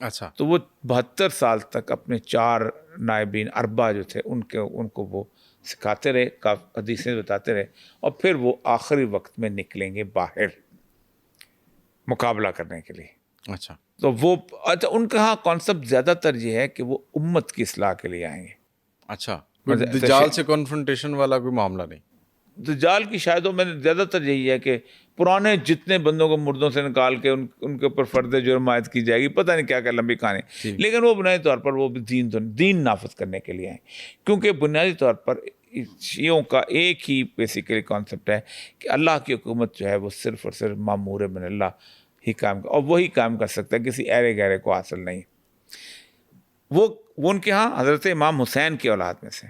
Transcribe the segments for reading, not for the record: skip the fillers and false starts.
اچھا. تو وہ 72 سال تک اپنے 4 نائبین اربع جو تھے ان کو وہ سکھاتے رہے، حدیثیں بتاتے رہے، اور پھر وہ آخری وقت میں نکلیں گے باہر مقابلہ کرنے کے لیے. اچھا. تو وہ ان کا ہاں کانسیپٹ زیادہ تر یہ ہے کہ وہ امت کی اصلاح کے لیے آئیں گے. اچھا. کوئی دجال سے کنفرنٹیشن والا کوئی معاملہ نہیں. دجال کی شاید میں نے زیادہ تر یہی ہے کہ پرانے جتنے بندوں کو مردوں سے نکال کے ان کے اوپر فرد جرم عائد کی جائے گی، پتہ نہیں کیا کیا لمبی کہانی. لیکن وہ بنیادی طور پر وہ دین نافذ کرنے کے لیے ہیں، کیونکہ بنیادی طور پر شیعوں کا ایک ہی بیسیکلی کانسیپٹ ہے کہ اللہ کی حکومت جو ہے وہ صرف اور صرف مامور من اللہ ہی قائم، اور وہی قائم کر سکتا ہے، کسی ایرے گہرے کو حاصل نہیں. وہ ان کے ہاں حضرت امام حسین کی اولاد میں سے.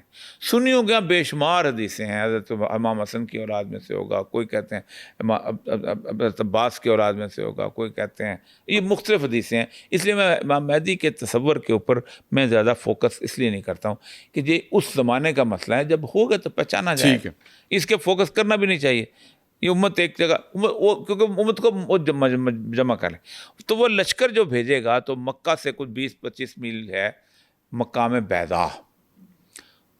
سنیوں کے ہاں بے شمار حدیثیں ہیں، حضرت امام حسن کی اولاد میں سے ہوگا، کوئی کہتے ہیں حضرت عباس کی اولاد میں سے ہوگا، کوئی کہتے ہیں، یہ مختلف حدیثیں ہیں. اس لیے میں امام مہدی کے تصور کے اوپر میں زیادہ فوکس اس لیے نہیں کرتا ہوں کہ یہ اس زمانے کا مسئلہ ہے، جب ہوگا تو پہچانا جائے گا. اس کے فوکس کرنا بھی نہیں چاہیے. یہ امت ایک جگہ کیونکہ امت کو جمع کرے، تو وہ لشکر جو بھیجے گا تو مکہ سے کچھ 20-25 میل ہے مقام بیضا،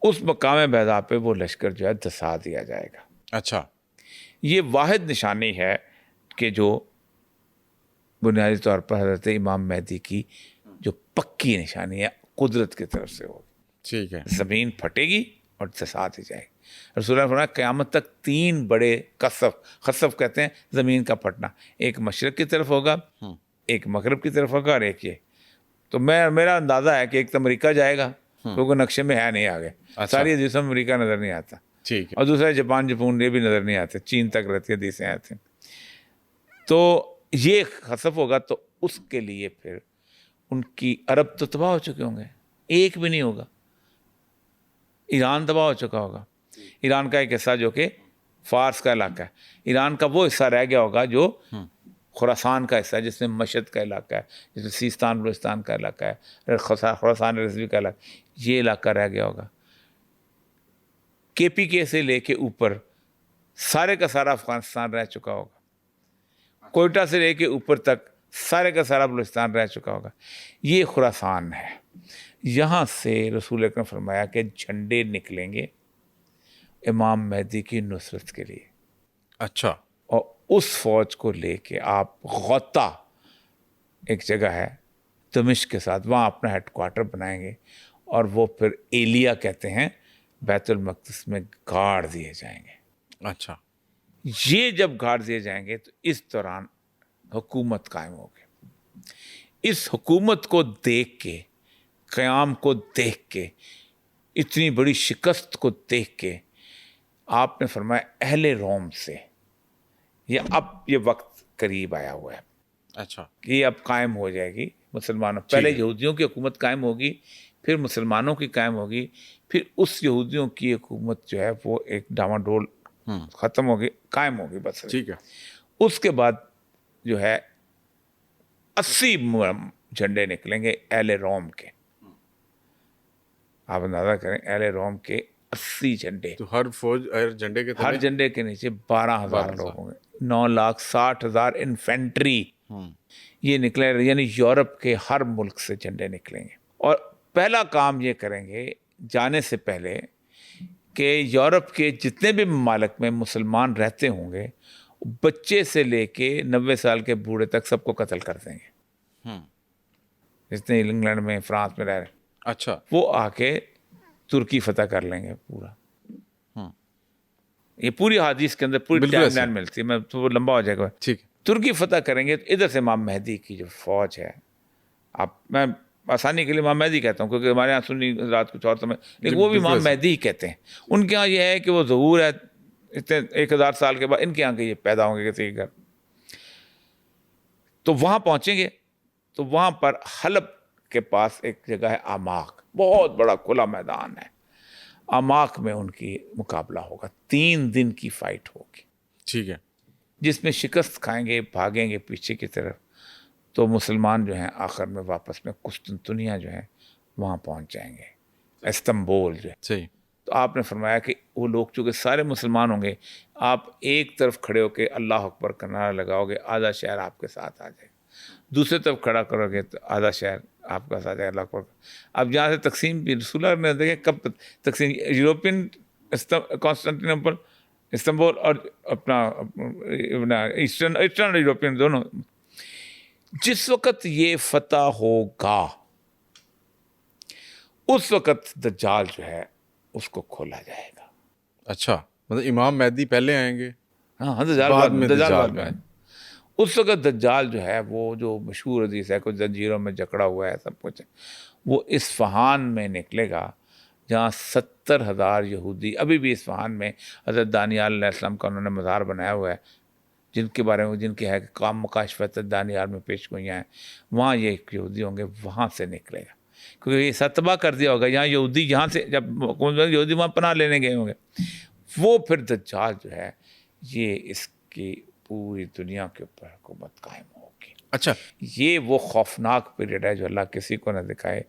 اس مقام بیضا پہ وہ لشکر جو ہے دسا دیا جائے گا. اچھا. یہ واحد نشانی ہے کہ جو بنیادی طور پر حضرت امام مہدی کی جو پکی نشانی ہے قدرت کی طرف سے ہوگی. ٹھیک ہے. زمین پھٹے گی اور دسا دی جائے گی. رسول اللہ نے فرمایا قیامت تک 3 بڑے خسف کہتے ہیں زمین کا پھٹنا، ایک مشرق کی طرف ہوگا، ایک مغرب کی طرف ہوگا، اور ایک یہ. تو میرا اندازہ ہے کہ ایک تو امریکہ جائے گا کیونکہ نقشے میں ہے نہیں آگے، ساری حدیثوں میں امریکہ نظر نہیں آتا. ٹھیک ہے. اور دوسرا جاپان یہ بھی نظر نہیں آتے، چین تک رہتی حدیثیں آتی. تو یہ خسف ہوگا تو اس کے لیے پھر ان کی عرب تو تباہ ہو چکے ہوں گے، ایک بھی نہیں ہوگا. ایران تباہ ہو چکا ہوگا، ایران کا ایک حصہ جو کہ فارس کا علاقہ ہے. ایران کا وہ حصہ رہ گیا ہوگا جو خراسان کا حصہ ہے، جس میں مشہد کا علاقہ ہے، جس میں سیستان بلوچستان کا علاقہ ہے، خراسان رضوی کا علاقہ، یہ علاقہ رہ گیا ہوگا. KPK سے لے کے اوپر سارے کا سارا افغانستان رہ چکا ہوگا، کوئٹہ سے لے کے اوپر تک سارے کا سارا بلوچستان رہ چکا ہوگا. یہ خراسان ہے. یہاں سے رسول اکرم فرمایا کہ جھنڈے نکلیں گے امام مہدی کی نصرت کے لیے. اچھا. اور اس فوج کو لے کے آپ غوطہ ایک جگہ ہے دمشق کے ساتھ، وہاں اپنا ہیڈ کوارٹر بنائیں گے، اور وہ پھر ایلیا کہتے ہیں بیت المقدس میں گاڑ دیے جائیں گے. اچھا. یہ جب گاڑ دیے جائیں گے تو اس دوران حکومت قائم ہوگی. اس حکومت کو دیکھ کے، قیام کو دیکھ کے، اتنی بڑی شکست کو دیکھ کے آپ نے فرمایا اہل روم سے یہ وقت قریب آیا ہوا ہے. اچھا. کہ یہ اب قائم ہو جائے گی مسلمانوں. پہلے یہودیوں کی حکومت قائم ہوگی، پھر مسلمانوں کی قائم ہوگی، پھر اس یہودیوں کی حکومت جو ہے وہ ایک ڈاواڈول ختم ہوگی، قائم ہوگی بس. ٹھیک ہے. اس کے بعد جو ہے 80 جھنڈے نکلیں گے اہل روم کے. آپ اندازہ کریں اہل روم کے 80 جھنڈے. تو ہر فوج ہر جھنڈے کے نیچے 12,000 لوگ ہوں گے، 9,60,000 انفینٹری. یہ نکلے، یعنی یورپ کے ہر ملک سے جھنڈے نکلیں گے. اور پہلا کام یہ کریں گے جانے سے پہلے کہ یورپ کے جتنے بھی ممالک میں مسلمان رہتے ہوں گے، بچے سے لے کے 90 سال کے بوڑھے تک سب کو قتل کر دیں گے، جتنے انگلینڈ میں فرانس میں رہ رہے. اچھا. وہ آ کے ترکی فتح کر لیں گے پورا. یہ پوری حدیث کے اندر پوری ٹائم لائن ملتی ہے، میں تو وہ لمبا ہو جائے گا. ٹھیک. ترکی فتح کریں گے تو ادھر سے امام مہدی کی جو فوج ہے، میں آسانی کے لیے امام مہدی کہتا ہوں کیونکہ ہمارے یہاں سنی رات کچھ اور سمجھ، لیکن وہ بھی امام مہدی ہی کہتے ہیں. ان کے یہاں یہ ہے کہ وہ ظہور ہے اتنے 1000 سال کے بعد ان کے یہاں کے یہ پیدا ہوں گے کسی کے گھر. تو وہاں پہنچیں گے تو وہاں پر حلب کے پاس ایک جگہ ہے آماق، بہت بڑا کھلا میدان ہے. آماق میں ان کی مقابلہ ہوگا، 3 دن کی فائٹ ہوگی. ٹھیک ہے. جس میں شکست کھائیں گے، بھاگیں گے پیچھے کی طرف، تو مسلمان جو ہیں آخر میں واپس میں قسطنطنیہ جو ہے وہاں پہنچ جائیں گے، استنبول جو ہے. صحیح. تو آپ نے فرمایا کہ وہ لوگ چونکہ سارے مسلمان ہوں گے، آپ ایک طرف کھڑے ہو کے اللہ اکبر کا نعرہ لگاؤ گے، آدھا شہر آپ کے ساتھ آ جائے. دوسرے طرف کھڑا کرو گے تو آدھا شہر آپ کا ساتھ جائے لاکھ. اب جہاں سے تقسیم بھی رسول اللہ نے دیکھے کب تقسیم یورپین کانسٹنٹینوپل استنبول اور اپنا ایسٹرن یورپین دونوں, جس وقت یہ فتح ہوگا اس وقت دجال جو ہے اس کو کھولا جائے گا. اچھا, مطلب امام مہدی پہلے آئیں گے, ہاں دجال بعد میں. اس وقت دجال جو ہے وہ جو مشہور حدیث ہے کچھ زنجیروں میں جکڑا ہوا ہے سب کچھ, وہ اصفہان میں نکلے گا جہاں 70,000 یہودی ابھی بھی اصفہان میں حضرت دانیال علیہ السلام کا انہوں نے مزار بنایا ہوا ہے, جن کے بارے میں جن کے ہے کام مکاشفت دانیال میں پیش گوئیاں ہیں, وہاں یہ یہودی ہوں گے, وہاں سے نکلے گا کیونکہ یہ ستبہ کر دیا ہوگا یہاں یہودی, یہاں سے جب یہودی وہاں پناہ لینے گئے ہوں گے, وہ پھر دجال جو ہے یہ اس کی پوری دنیا کے اوپر حکومت قائم ہوگی. اچھا, یہ وہ خوفناک پیریڈ ہے جو اللہ کسی کو نہ دکھائے,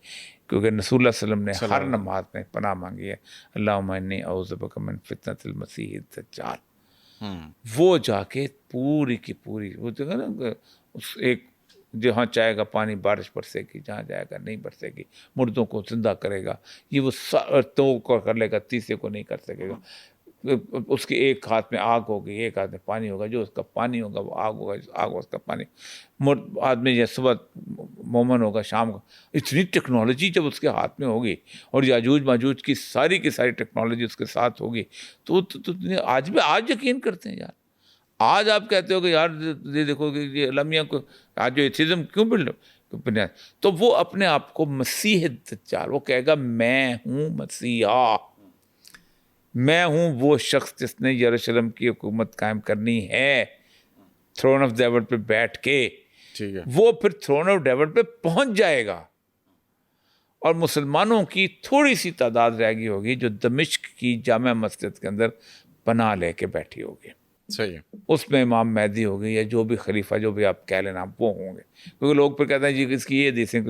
کیونکہ رسول اللہ علیہ وسلم نے ہر نماز میں پناہ مانگی ہے, اللہم انی اعوذ بک من فتنۃ المسیح الدجال. وہ جا کے پوری کی پوری وہ جو ہے نا ایک جہاں چاہے گا پانی بارش برسے گی, جہاں جائے گا نہیں برسے گی, مردوں کو زندہ کرے گا, یہ وہ تو کو کر لے گا, تیسرے کو نہیں کر سکے گا. اس کے ایک ہاتھ میں آگ ہوگی, ایک ہاتھ میں پانی ہوگا, جو اس کا پانی ہوگا وہ آگ ہوگا, آگ اس کا پانی. آدمی یہ صبح مومن ہوگا, شام کو. اتنی ٹیکنالوجی جب اس کے ہاتھ میں ہوگی اور یاجوج ماجوج کی ساری ٹیکنالوجی اس کے ساتھ ہوگی تو آج یقین کرتے ہیں یار. آج آپ کہتے ہو کہ یار یہ دیکھو کہ یہ لمحہ کو آج جو ایتھیزم کیوں بلڈ, تو وہ اپنے آپ کو مسیح دجال, وہ کہے گا میں ہوں مسیحا, میں ہوں وہ شخص جس نے یروشلم کی حکومت قائم کرنی ہے تھرون آف ڈیوڈ پہ بیٹھ کے. ٹھیک ہے, وہ پھر تھرون آف ڈیوڈ پہ پہنچ جائے گا اور مسلمانوں کی تھوڑی سی تعداد رہ گئی ہوگی جو دمشق کی جامع مسجد کے اندر پناہ لے کے بیٹھی ہوگی. صحیح ہے, اس میں امام مہدی ہوگی یا جو بھی خلیفہ جو بھی آپ کہہ لینا وہ ہوں گے, کیونکہ لوگ پھر کہتے ہیں جی اس کی یہ حدیثیں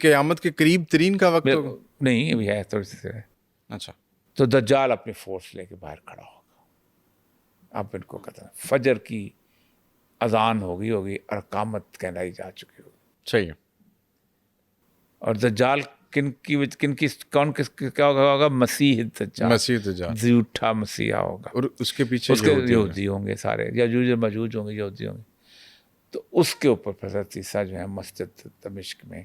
قیامت کے قریب ترین کا وقت ہوگا. نہیں ابھی ہے تھوڑی سی ہے. اچھا, تو دجال اپنی فورس لے کے باہر کھڑا ہوگا. اب ان کو کہتے ہیں فجر کی اذان ہوگی اور اقامت کہلائی جا چکی ہوگی. صحیح ہے, اور دجال کون کیا ہوگا؟ مسیح دجال, جھوٹا مسیحا ہوگا, اور اس کے پیچھے اس کے یہودی ہوں گے سارے, یاجوج اور ماجوج ہوں گے, یہودی ہوں گے. تو اس کے اوپر حضرت عیسیٰ جو ہے مسجد دمشق میں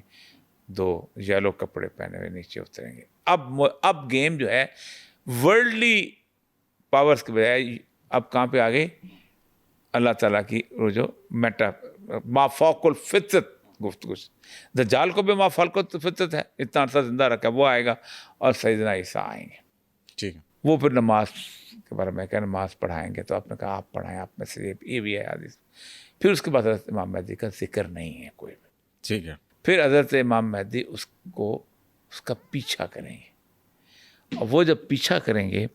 2 یلو کپڑے پہنے ہوئے نیچے اتریں گے. اب گیم جو ہے ورلڈلی پاورز کے بجائے اب کہاں پہ آ گئی؟ اللہ تعالیٰ کی وہ جو ما فوق الفطرت گفتگو. دجال کو بھی ما فوق الفطرت ہے, اتنا عرصہ زندہ رکھا, وہ آئے گا اور سیدنا عیسیٰ آئیں گے. ٹھیک ہے, وہ پھر نماز کے بارے میں کہ نماز پڑھائیں گے. تو آپ نے کہا آپ پڑھائیں, آپ میں سے یہ بھی ہے حدیث. پھر اس کے بعد حضرت امام مہدی کا ذکر نہیں ہے کوئی بھی. ٹھیک ہے, پھر حضرت امام مہدی اس کا پیچھا کریں گے, اور وہ جب پیچھا کریں گے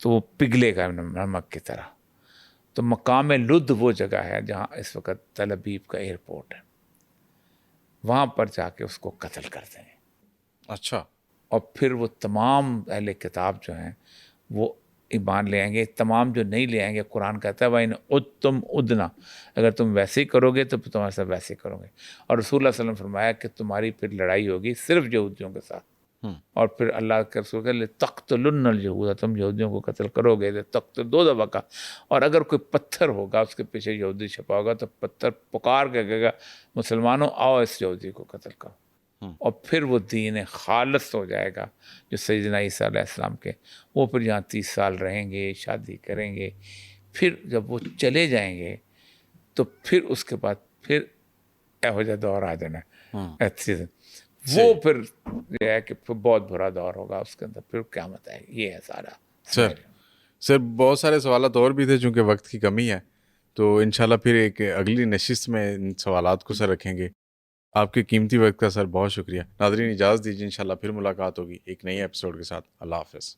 تو وہ پگھلے گا نمک کی طرح. تو مقام لد وہ جگہ ہے جہاں اس وقت تل ابیب کا ایئرپورٹ ہے, وہاں پر جا کے اس کو قتل کر دیں گے. اچھا, اور پھر وہ تمام اہل کتاب جو ہیں وہ ایمان لے آئیں گے. تمام جو نہیں لے آئیں گے, قرآن کہتا ہے وَإِنْ عُدْتُمْ عُدْنَا, اگر تم ویسے ہی کرو گے تو تمہارے ساتھ ویسے ہی کرو گے. اور رسول اللہ صلی اللہ علیہ وسلم فرمایا کہ تمہاری پھر لڑائی ہوگی صرف یہودیوں کے ساتھ. اور پھر اللہ کے رسول کہ لِتَقْتُلُنَّ الْيَهُودَ, تم یہودیوں کو قتل کرو گے. تقتل 2 دفعہ کا. اور اگر کوئی پتھر ہوگا اس کے پیچھے یہودی چھپا ہوگا تو پتھر پکار کے کہے گا مسلمانوں آؤ اس یہودی کو قتل کرو. اور پھر وہ دین خالص ہو جائے گا جو سیدنا عیسیٰ علیہ السلام کے. وہ پھر یہاں 30 سال رہیں گے, شادی کریں گے. پھر جب وہ چلے جائیں گے تو پھر اس کے بعد پھر ایہو جا دور آ جانا ہے. وہ پھر یہ ہے کہ پھر بہت برا دور ہوگا اس کے اندر, پھر قیامت آئے گی. یہ ہے سارا. سر بہت سارے سوالات اور بھی تھے, چونکہ وقت کی کمی ہے تو انشاءاللہ پھر ایک اگلی نشست میں ان سوالات کو سر رکھیں گے. آپ کے قیمتی وقت کا سر بہت شکریہ. ناظرین اجازت دیجیے, انشاءاللہ پھر ملاقات ہوگی ایک نئی ایپیسوڈ کے ساتھ. اللہ حافظ.